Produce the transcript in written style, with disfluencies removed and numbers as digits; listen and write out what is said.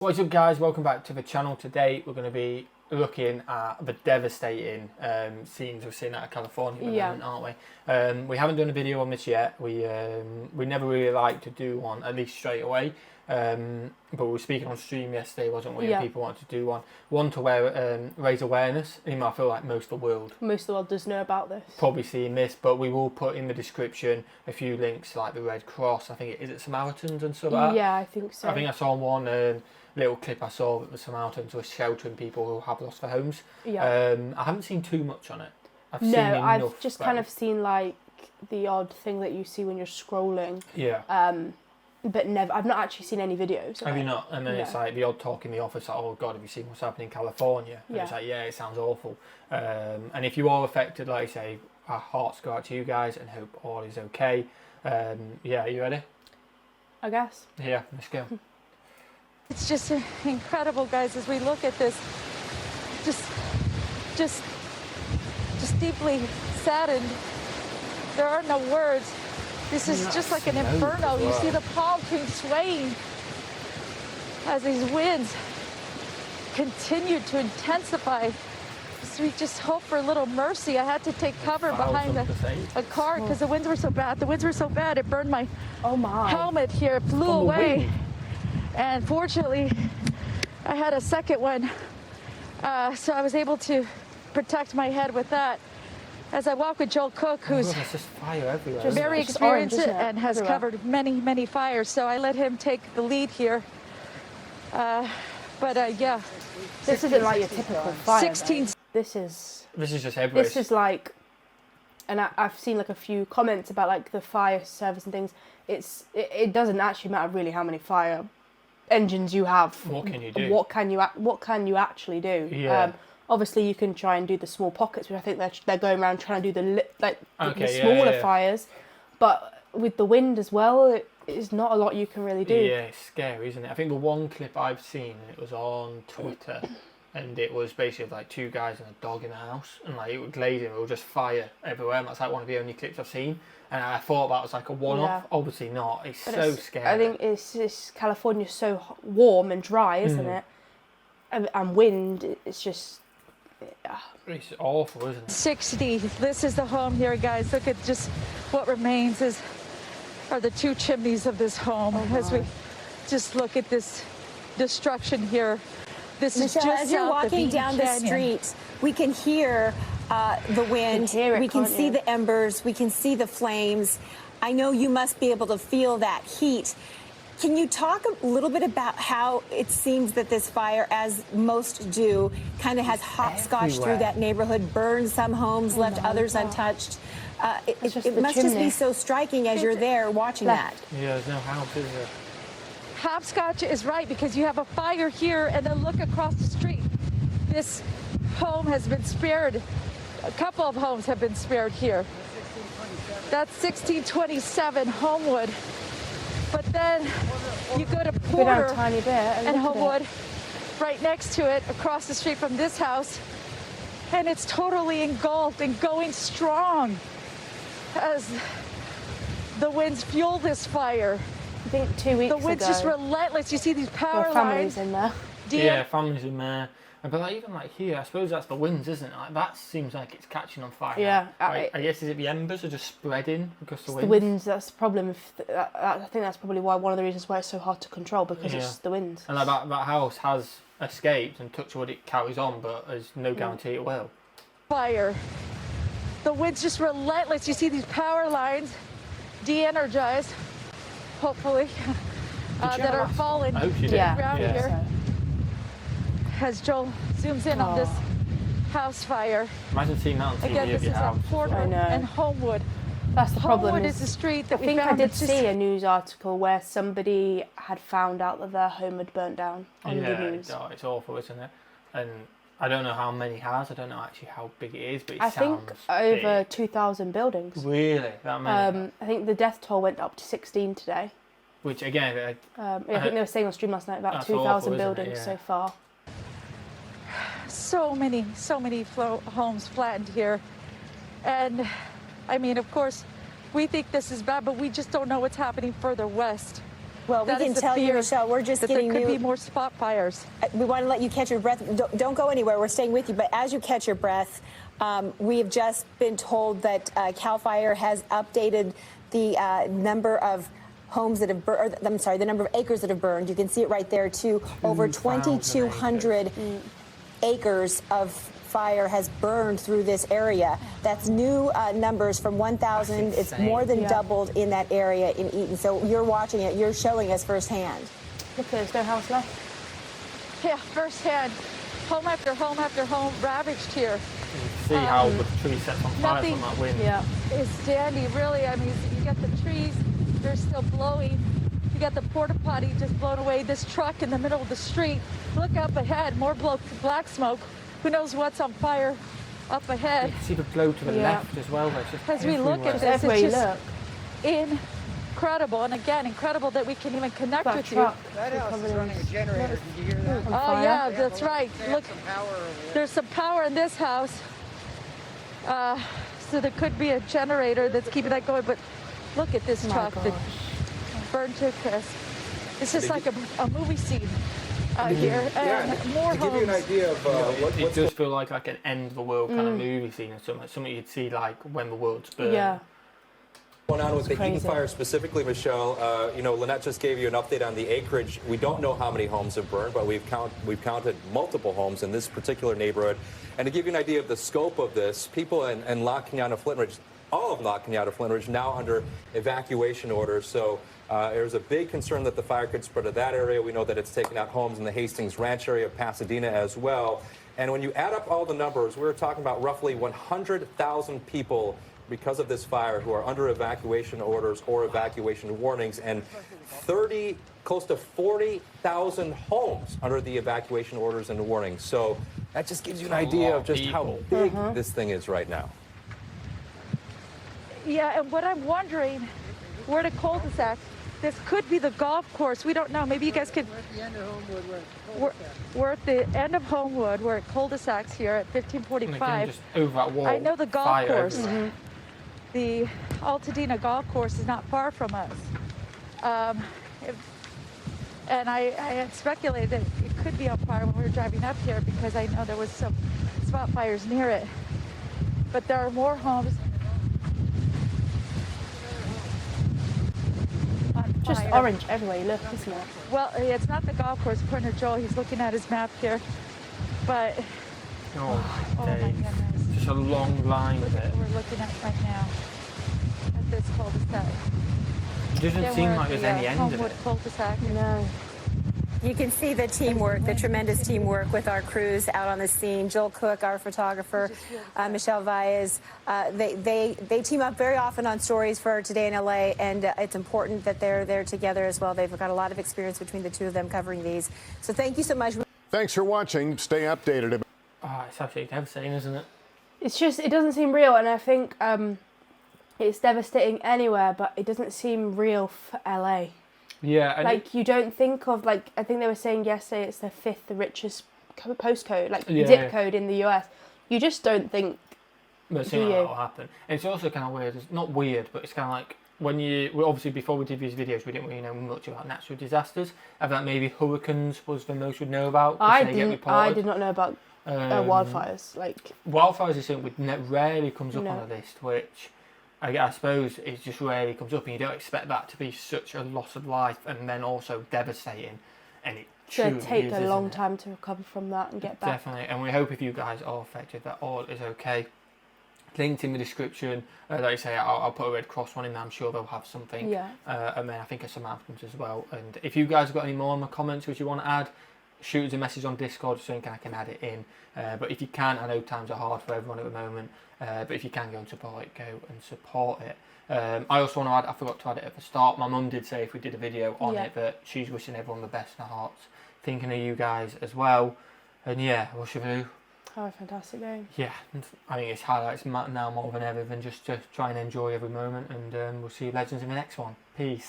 What's up guys, welcome back to the channel. Today we're going to be looking at the devastating scenes we're seeing out of California at the moment, aren't we? We haven't done a video on this yet. We never really like to do one, at least straight away. But we were speaking on stream yesterday, wasn't we? And people wanted to do one to raise awareness. Even though I feel like most of the world does know about this. Probably seeing this, but we will put in the description a few links like the Red Cross. I think is it Samaritans and stuff like that? Yeah, I think so. I think I saw one little clip I saw that the Samaritans were sheltering people who have lost their homes. Yeah. I haven't seen too much on it. I've just kind of seen like the odd thing that you see when you're scrolling. Yeah. But I've not actually seen any videos. Have you not? And then it's like the odd talk in the office, like, oh God, have you seen what's happening in California? And it's like, yeah, it sounds awful. And if you are affected, like I say, our hearts go out to you guys and hope all is okay. Yeah, are you ready? I guess. Yeah, let's go. It's just incredible, guys, as we look at this, just deeply saddened. There are no words. This is just like an inferno. You see the palm trees swaying as these winds continue to intensify. So we just hope for a little mercy. I had to take cover behind a car because the winds were so bad. The winds were so bad, it burned my helmet here. It flew away. And fortunately, I had a second one, so I was able to protect my head with that. As I walk with Joel Cook, who's very experienced and has covered many fires, so I let him take the lead here. Yeah. This isn't like your typical fire. 16. This is just everywhere. This is like, and I've seen like a few comments about like the fire service and things. It doesn't actually matter really how many fire engines you have. What can you do? What can you actually do? Yeah. Obviously, you can try and do the small pockets, which I think they're going around trying to do the smaller fires. But with the wind as well, it's not a lot you can really do. Yeah, it's scary, isn't it? I think the one clip I've seen, it was on Twitter, and it was basically like two guys and a dog in a house, and like it was glazing, it was just fire everywhere. And that's like one of the only clips I've seen. And I thought that was like a one-off. Obviously not. It's so scary. I think it's California's so warm and dry, isn't it? And wind, it's just... Yeah. It's awful, isn't it? 60. This is the home here, guys. Look at just what remains are the two chimneys of this home. As we just look at this destruction here. This is Michelle, just as you're walking down the street, we can hear the wind. We can see the embers. We can see the flames. I know you must be able to feel that heat. Can you talk a little bit about how it seems that this fire, as most do, kind of has hopscotched through that neighborhood, burned some homes, left others untouched? It must just be so striking as you're there watching that. Yeah, there's no house, is there? Hopscotch is right, because you have a fire here and then look across the street. This home has been spared. A couple of homes have been spared here. That's 1627 Homewood. But then you go to Porter and Homewood, right next to it, across the street from this house, and it's totally engulfed and going strong as the winds fuel this fire. I think 2 weeks ago. The wind's just relentless. You see these power lines. Families in there. Yeah, families in there. But like, even like here, I suppose that's the winds, isn't it? Like, that seems like it's catching on fire. Yeah. I guess, is it the embers are just spreading because the winds? The winds, that's the problem. I think that's probably one of the reasons why it's so hard to control, because it's the winds. And like that house has escaped, and touch wood, it carries on, but there's no guarantee it will. Fire. The wind's just relentless. You see these power lines de-energized, hopefully, that are falling around here. As Joel zooms in on this house fire. Imagine seeing that on TV. Again, this is at Portland and Homewood. That's the problem. Homewood is the street that I think I did see a news article where somebody had found out that their home had burnt down on the news. Yeah, it's awful, isn't it? And I don't know how many has. I don't know actually how big it is, but I think over 2,000 buildings. Really? That many? I think the death toll went up to 16 today. Which again, I think they were saying on stream last night about 2,000 buildings so far. So many homes flattened here. And I mean, of course, we think this is bad, but we just don't know what's happening further west. Well, we can tell you, Michelle, we're just getting there could be more spot fires. We want to let you catch your breath. Don't go anywhere. We're staying with you. But as you catch your breath, we have just been told that CAL FIRE has updated the number of homes that have burned. I'm sorry, the number of acres that have burned. You can see it right there, too. Over 2,200 acres of fire has burned through this area. That's new numbers from 1,000. It's more than doubled in that area in Eaton. So you're watching it. You're showing us firsthand. Look, there's no house left. Yeah, firsthand. Home after home after home ravaged here. You can see how the tree sets on fire from that wind. Yeah. It's standing, really. I mean, you got the trees, they're still blowing. You got the porta potty just blown away. This truck in the middle of the street. Look up ahead, more black smoke. Who knows what's on fire up ahead? You can see the glow to the left as well. As we look at this, it's just incredible. And again, incredible that we can even connect with you. That house is running a generator. Did you hear that? Oh, yeah, that's right. Look, there's some power in this house. So there could be a generator that's keeping that going. But look at this truck that burned to a crisp. It's just like a movie scene. Here and more to give you an idea of it does feel like an end of the world kind of movie scene or something you'd see like when the world's burned. Yeah. Going on with the Eaton fire specifically, Michelle, you know, Lynette just gave you an update on the acreage. We don't know how many homes have burned, but we've counted multiple homes in this particular neighborhood. And to give you an idea of the scope of this, people in La Cañada, Flint Ridge, all of La Cañada, Flint Ridge, now under evacuation orders. So there's a big concern that the fire could spread to that area. We know that it's taken out homes in the Hastings Ranch area of Pasadena as well. And when you add up all the numbers, we're talking about roughly 100,000 people because of this fire who are under evacuation orders or evacuation warnings, and close to 40,000 homes under the evacuation orders and warnings. So that just gives you an idea of just how big this thing is right now. Yeah, and what I'm wondering, we're at a cul-de-sac. This could be the golf course. We don't know. Maybe you guys could. We're at the end of Homewood. We're at cul-de-sacs here at 1545. Just over that wall. I know the golf course. The Altadena golf course is not far from us. And I had speculated that it could be on fire when we were driving up here because I know there was some spot fires near it. But there are more homes on fire. Just orange everywhere you look, isn't it? Well, it's not the golf course. Pointer Joel, he's looking at his map here. But, oh my goodness. Just a long line of it. We're looking at right now at this cul-de-sac. It doesn't seem like there's any end of it. Cul-de-sac. No. You can see the teamwork, the tremendous teamwork with our crews out on the scene. Joel Cook, our photographer, Michelle Valles, they team up very often on stories for Today in LA, and it's important that they're there together as well. They've got a lot of experience between the two of them covering these. So thank you so much. Thanks for watching. Stay updated. Oh, it's absolutely devastating, isn't it? It's just, it doesn't seem real, and I think it's devastating anywhere, but it doesn't seem real for LA. Yeah. And like, you don't think of, like, I think they were saying yesterday it's the 5th richest postcode, like, zip code in the US. You just don't think, but it seems like that'll happen. And it's also kind of weird. It's not weird, but it's kind of like, obviously before we did these videos, we didn't really know much about natural disasters. I thought maybe hurricanes was the most we'd know about. I did not know about wildfires. Like, wildfires is something rarely comes up on a list, which I suppose it just rarely comes up, and you don't expect that to be such a loss of life and then also devastating. And it should take a long time to recover from that and get back. Definitely, and we hope if you guys are affected that all is okay. Linked in the description, like I say, I'll put a Red Cross one in there. I'm sure they'll have something. Yeah. And then I think there's some outcomes as well. And if you guys have got any more in the comments which you want to add, shoot us a message on Discord so I can add it in. But if you can, I know times are hard for everyone at the moment. But if you can go and support it, go and support it. I also want to add, I forgot to add it at the start. My mum did say if we did a video on it that she's wishing everyone the best in her hearts, thinking of you guys as well. And yeah, what should we do? Have a fantastic day. Yeah, I think it's highlights now more than ever than just to try and enjoy every moment. And we'll see you legends in the next one. Peace.